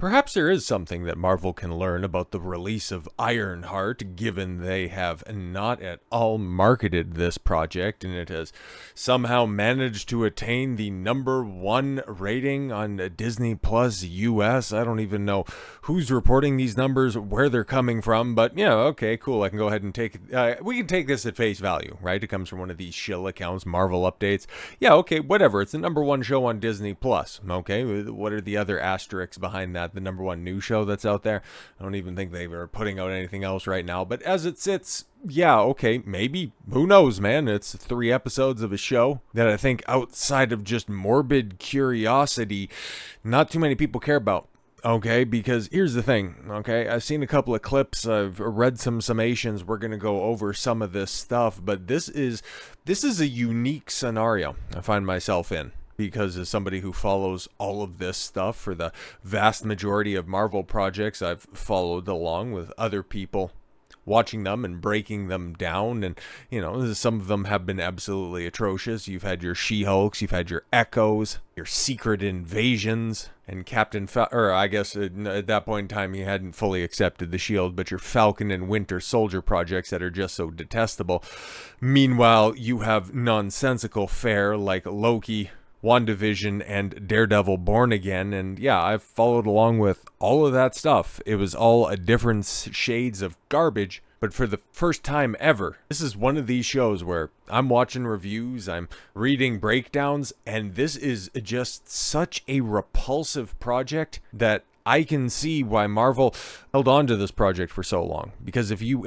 Perhaps there is something that Marvel can learn about the release of Ironheart, given they have not at all marketed this project, and it has somehow managed to attain the #1 rating on Disney Plus US. I don't even know who's reporting these numbers, where they're coming from, but yeah, okay, cool. I can go ahead and we can take this at face value, right? It comes from one of these shill accounts, Marvel Updates. Yeah, okay, whatever. It's the #1 show on Disney Plus. Okay, what are the other asterisks behind that? The #1 new show that's out there. I don't even think they are putting out anything else right now, but as it sits, yeah, okay, maybe, who knows, man. It's 3 episodes of a show that I think, outside of just morbid curiosity, not too many people care about. Okay, because here's the thing, okay, I've seen a couple of clips, I've read some summations, we're going to go over some of this stuff, but this is a unique scenario I find myself in. Because as somebody who follows all of this stuff for the vast majority of Marvel projects, I've followed along with other people watching them and breaking them down, and some of them have been absolutely atrocious. You've had your She-Hulks, you've had your Echoes, your Secret Invasions, and I guess at that point in time he hadn't fully accepted the Shield, but your Falcon and Winter Soldier projects that are just so detestable. Meanwhile, you have nonsensical fare like Loki, WandaVision, and Daredevil Born Again, and yeah, I've followed along with all of that stuff. It was all a different shades of garbage, but for the first time ever, this is one of these shows where I'm watching reviews, I'm reading breakdowns, and this is just such a repulsive project that I can see why Marvel held on to this project for so long. Because if you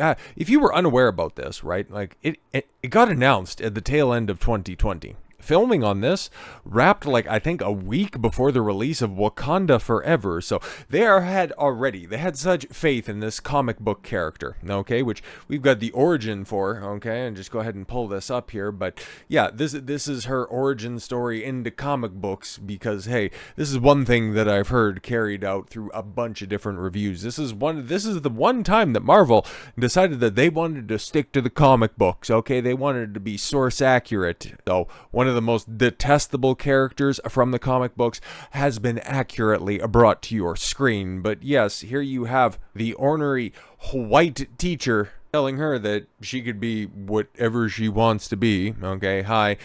were unaware about this, right, like it got announced at the tail end of 2020. Filming on this wrapped I think a week before the release of Wakanda Forever, so they had such faith in this comic book character, okay, which we've got the origin for, okay, and just go ahead and pull this up here, but yeah, this is her origin story into comic books, because hey, this is one thing that I've heard carried out through a bunch of different reviews. This is the one time that Marvel decided that they wanted to stick to the comic books, okay, they wanted to be source accurate. So one of the most detestable characters from the comic books has been accurately brought to your screen. But yes, here you have the ornery white teacher telling her that she could be whatever she wants to be. Okay, hi,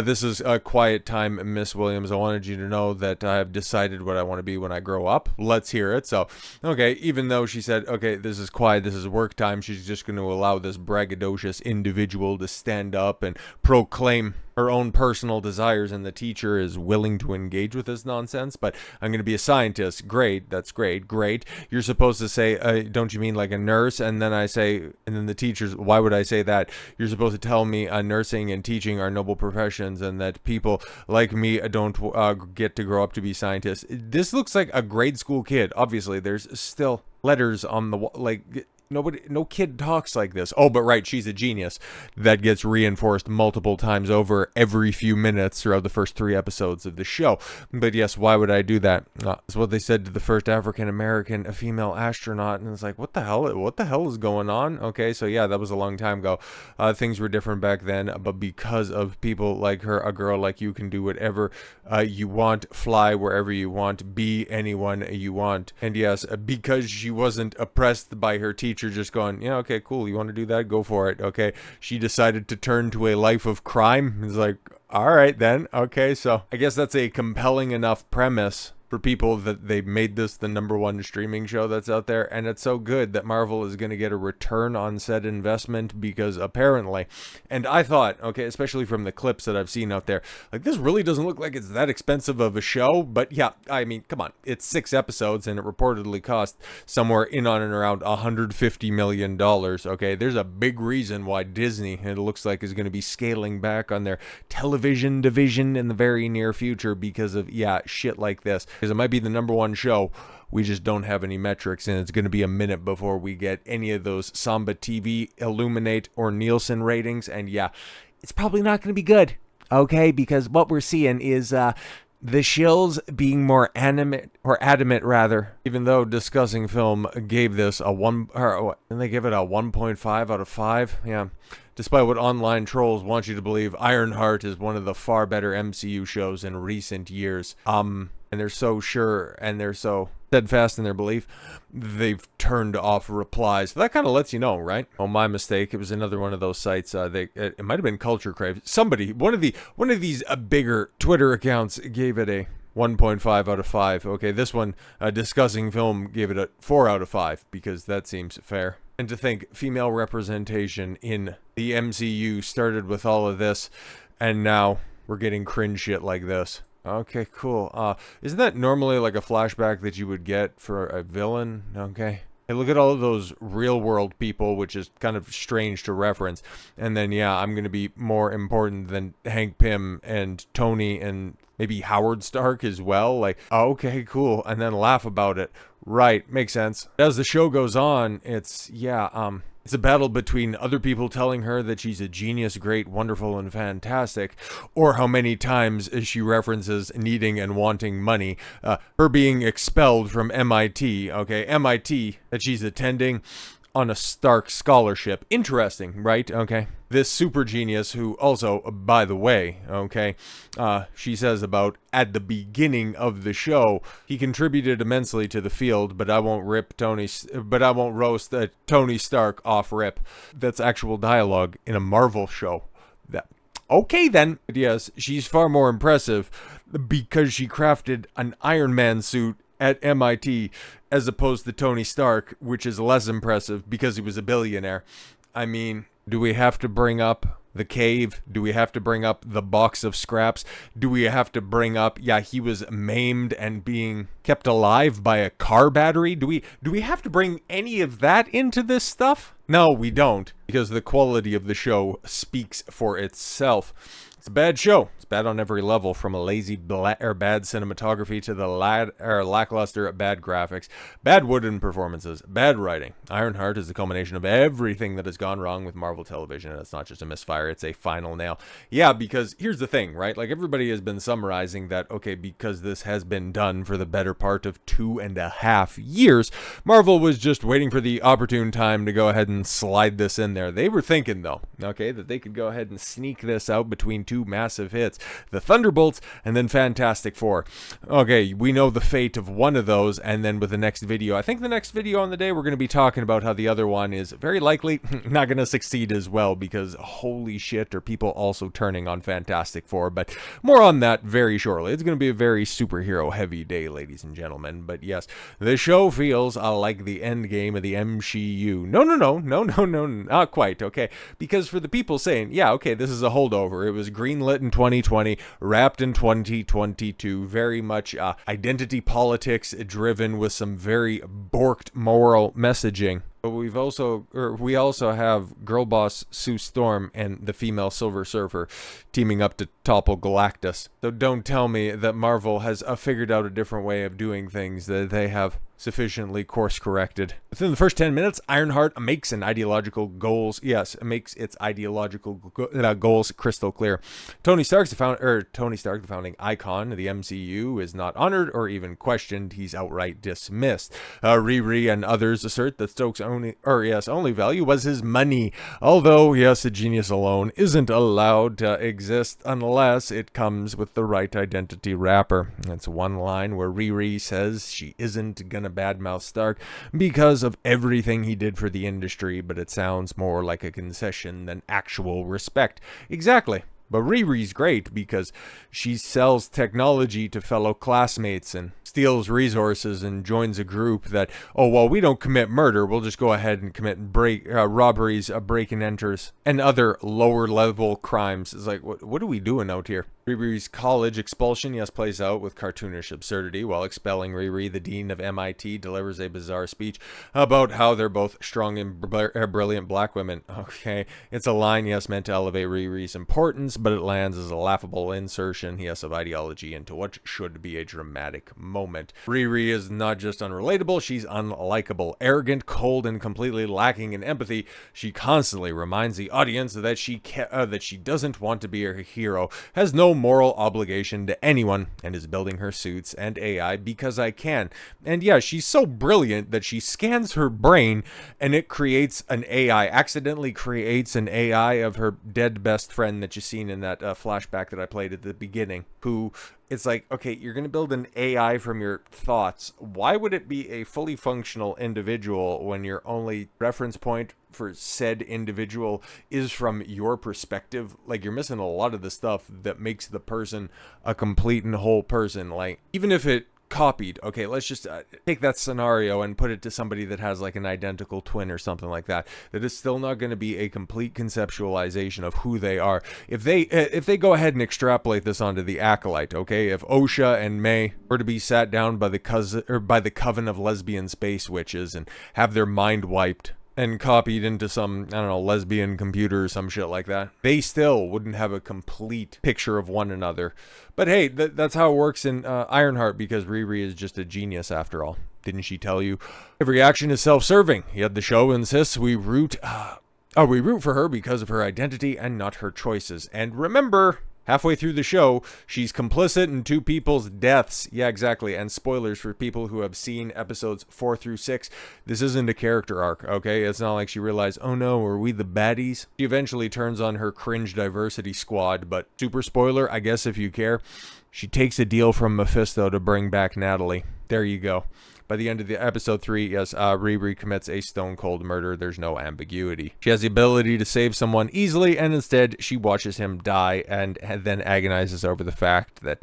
this is a quiet time, Miss Williams. I wanted you to know that I have decided what I want to be when I grow up. Let's hear it. So, okay, even though she said, okay, this is quiet, this is work time, she's just going to allow this braggadocious individual to stand up and proclaim her own personal desires, and the teacher is willing to engage with this nonsense. But I'm going to be a scientist. Great, that's great. You're supposed to say, don't you mean like a nurse? And then the teachers, why would I say that? You're supposed to tell me nursing and teaching are noble professions, and that people like me don't get to grow up to be scientists. This looks like a grade school kid. Obviously, there's still letters on the wall, no kid talks like this. Oh, but right, she's a genius. That gets reinforced multiple times over every few minutes throughout the first 3 episodes of the show. But yes, why would I do that? That's what they said to the first African-American female astronaut, and it's like, what the hell is going on? Okay, so yeah, that was a long time ago. Things were different back then, but because of people like her, a girl like you can do whatever you want, fly wherever you want, be anyone you want. And yes, because she wasn't oppressed by her teacher just going, yeah, okay, cool, you want to do that, go for it. Okay, she decided to turn to a life of crime. It's like, all right then, okay, so I guess that's a compelling enough premise for people that they made this the #1 streaming show that's out there, and it's so good that Marvel is going to get a return on said investment, because apparently, and I thought, okay, especially from the clips that I've seen out there, like, this really doesn't look like it's that expensive of a show. But yeah, I mean, come on, it's 6 episodes and it reportedly cost somewhere in on and around $150 million. Okay, there's a big reason why Disney, it looks like, is going to be scaling back on their television division in the very near future because of, yeah, shit like this. Because it might be the #1 show, we just don't have any metrics, and it's going to be a minute before we get any of those Samba TV, Illuminate, or Nielsen ratings. And yeah, it's probably not going to be good, okay, because what we're seeing is the shills being more adamant, even though Discussing Film gave this a 1.5 out of 5. Yeah, despite what online trolls want you to believe, Ironheart is one of the far better MCU shows in recent years. And they're so sure, and they're so steadfast in their belief, they've turned off replies. That kind of lets you know, right? Oh, my mistake. It was another one of those sites. It might have been Culture Crave. Somebody, one of these bigger Twitter accounts gave it a 1.5 out of 5. Okay, this one, Discussing Film, gave it a 4 out of 5 because that seems fair. And to think female representation in the MCU started with all of this, and now we're getting cringe shit like this. Okay, cool. Isn't that normally like a flashback that you would get for a villain? Okay. Hey, look at all of those real world people, which is kind of strange to reference. And then, yeah, I'm going to be more important than Hank Pym and Tony and maybe Howard Stark as well. Like, okay, cool. And then laugh about it. Right. Makes sense. As the show goes on, it's a battle between other people telling her that she's a genius, great, wonderful, and fantastic, or how many times she references needing and wanting money. Her being expelled from MIT, okay? MIT that she's attending on a Stark scholarship. Interesting, right? Okay. This super genius who also, by the way, okay, she says about at the beginning of the show, he contributed immensely to the field, but I won't roast Tony Stark off rip. That's actual dialogue in a Marvel show. Okay then. But yes, she's far more impressive because she crafted an Ironman suit at MIT as opposed to Tony Stark, which is less impressive because he was a billionaire. I mean, do we have to bring up the cave? Do we have to bring up the box of scraps? Do we have to bring up, yeah, he was maimed and being kept alive by a car battery? Do we have to bring any of that into this stuff? No, we don't, because the quality of the show speaks for itself. It's a bad show. It's bad on every level, from a lazy bad cinematography to the lackluster bad graphics, bad wooden performances, bad writing. Ironheart is the culmination of everything that has gone wrong with Marvel television, and it's not just a misfire, it's a final nail. Yeah, because here's the thing, right? Like, everybody has been summarizing that, okay, because this has been done for the better part of 2.5 years, Marvel was just waiting for the opportune time to go ahead and slide this in there. They were thinking, though, okay, that they could go ahead and sneak this out between two massive hits, the Thunderbolts and then Fantastic Four. Okay, we know the fate of one of those, and then with the next video, I think the next video on the day, we're going to be talking about how the other one is very likely not going to succeed as well, because holy shit, are people also turning on Fantastic Four, but more on that very shortly. It's going to be a very superhero heavy day, ladies and gentlemen, but yes, the show feels like the end game of the MCU. No, not quite, okay, because for the people saying, yeah, okay, this is a holdover, it was greenlit in 2020, wrapped in 2022, very much identity politics driven with some very borked moral messaging. But we also have girl boss Sue Storm and the female Silver Surfer teaming up to topple Galactus. So don't tell me that Marvel has figured out a different way of doing things, that they have sufficiently course corrected. Within the first 10 minutes, Ironheart makes its ideological goals crystal clear. Tony Stark, the founding icon of the MCU, is not honored or even questioned. He's outright dismissed. Riri and others assert that Stokes' only value was his money. Although, yes, a genius alone isn't allowed to exist unless it comes with the right identity wrapper. That's one line where Riri says she isn't gonna badmouth Stark because of everything he did for the industry, but it sounds more like a concession than actual respect. Exactly. But Riri's great because she sells technology to fellow classmates and steals resources and joins a group that, oh, well, we don't commit murder, we'll just go ahead and commit robberies, break-and-enters, and other lower-level crimes. It's like, what are we doing out here? Riri's college expulsion, yes, plays out with cartoonish absurdity. While expelling Riri, the dean of MIT delivers a bizarre speech about how they're both strong and brilliant black women. Okay, it's a line, yes, meant to elevate Riri's importance, but it lands as a laughable insertion, yes, of ideology into what should be a dramatic moment. Riri is not just unrelatable, she's unlikable, arrogant, cold, and completely lacking in empathy. She constantly reminds the audience that she doesn't want to be a hero, has no moral obligation to anyone, and is building her suits and AI because I can. And yeah, she's so brilliant that she scans her brain and it creates an AI, accidentally creates an AI of her dead best friend that you see scene in that flashback that I played at the beginning, who it's like, okay, you're going to build an AI from your thoughts. Why would it be a fully functional individual when your only reference point for said individual is from your perspective? Like, you're missing a lot of the stuff that makes the person a complete and whole person. Like, even if it copied, okay, let's just take that scenario and put it to somebody that has like an identical twin or something like that, that is still not going to be a complete conceptualization of who they are. If they go ahead and extrapolate this onto the Acolyte, okay, if Osha and May were to be sat down by the coven of lesbian space witches and have their mind wiped and copied into some, I don't know, lesbian computer or some shit like that, they still wouldn't have a complete picture of one another. But hey, that's how it works in Ironheart, because Riri is just a genius after all. Didn't she tell you? Every action is self-serving, yet the show insists we root for her because of her identity and not her choices. And remember, halfway through the show, she's complicit in 2 people's deaths. Yeah, exactly. And spoilers for people who have seen episodes 4 through 6. This isn't a character arc, okay? It's not like she realized, oh no, are we the baddies? She eventually turns on her cringe diversity squad, but super spoiler, I guess if you care, she takes a deal from Mephisto to bring back Natalie. There you go. By the end of the episode 3, yes, Riri commits a stone-cold murder. There's no ambiguity. She has the ability to save someone easily, and instead she watches him die and then agonizes over the fact that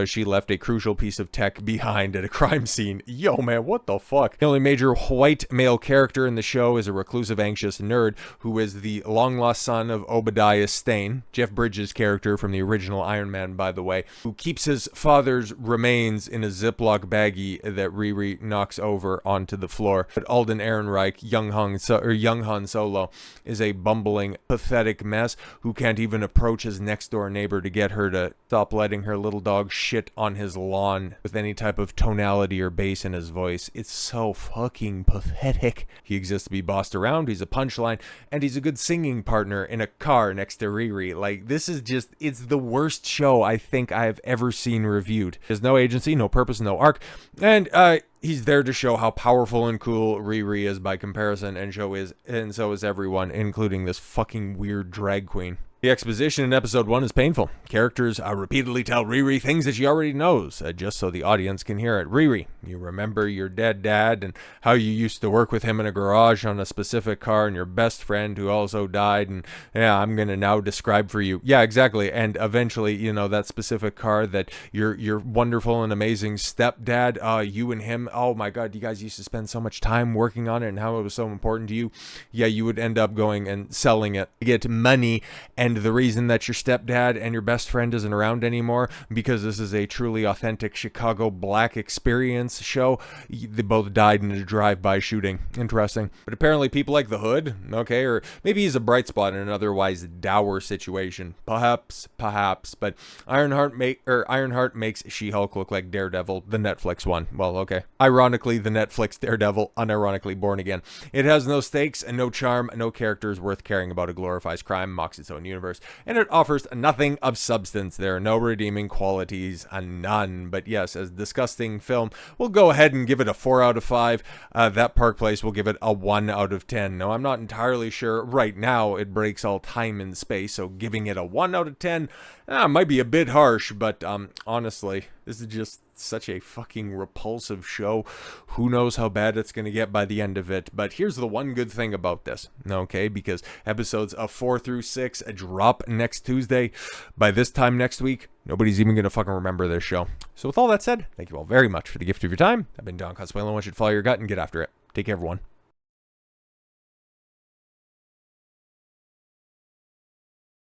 she left a crucial piece of tech behind at a crime scene. Yo, man, what the fuck? The only major white male character in the show is a reclusive, anxious nerd who is the long-lost son of Obadiah Stane, Jeff Bridges' character from the original Iron Man, by the way, who keeps his father's remains in a Ziploc baggie that Riri knocks over onto the floor. But Alden Ehrenreich, young Han Solo, is a bumbling, pathetic mess who can't even approach his next-door neighbor to get her to stop letting her little dog shit on his lawn with any type of tonality or bass in his voice. It's so fucking pathetic. He exists to be bossed around, he's a punchline, and he's a good singing partner in a car next to Riri. Like, this is just, it's the worst show I think I have ever seen reviewed. There's no agency, no purpose, no arc, and he's there to show how powerful and cool Riri is by comparison, and so is everyone, including this fucking weird drag queen. The exposition in episode 1 is painful. Characters repeatedly tell Riri things that she already knows, just so the audience can hear it. Riri, you remember your dead dad and how you used to work with him in a garage on a specific car, and your best friend who also died, and yeah, I'm gonna now describe for you. Yeah, exactly. And eventually, you know, that specific car that your wonderful and amazing stepdad, you and him, oh my god, you guys used to spend so much time working on it and how it was so important to you. Yeah, you would end up going and selling it to get money. And the reason that your stepdad and your best friend isn't around anymore, because this is a truly authentic Chicago black experience show, they both died in a drive-by shooting. Interesting. But apparently people like the Hood, okay, or maybe he's a bright spot in an otherwise dour situation. Perhaps, but Ironheart makes She-Hulk look like Daredevil, the Netflix one. Well, okay. Ironically, the Netflix Daredevil, unironically Born Again. It has no stakes and no charm, no characters worth caring about. It glorifies crime, mocks its own universe, and it offers nothing of substance. There are no redeeming qualities, none. But yes, as a disgusting film, we'll go ahead and give it a 4 out of 5. That Park Place will give it a 1 out of 10. Now, I'm not entirely sure right now it breaks all time and space, so giving it a 1 out of 10 might be a bit harsh, but honestly, this is just such a fucking repulsive show. Who knows how bad it's going to get by the end of it. But here's the one good thing about this, okay? Because episodes of 4 through 6 drop next Tuesday. By this time next week, nobody's even going to fucking remember this show. So with all that said, thank you all very much for the gift of your time. I've been Don Coswell, and I want you to follow your gut and get after it. Take care, everyone.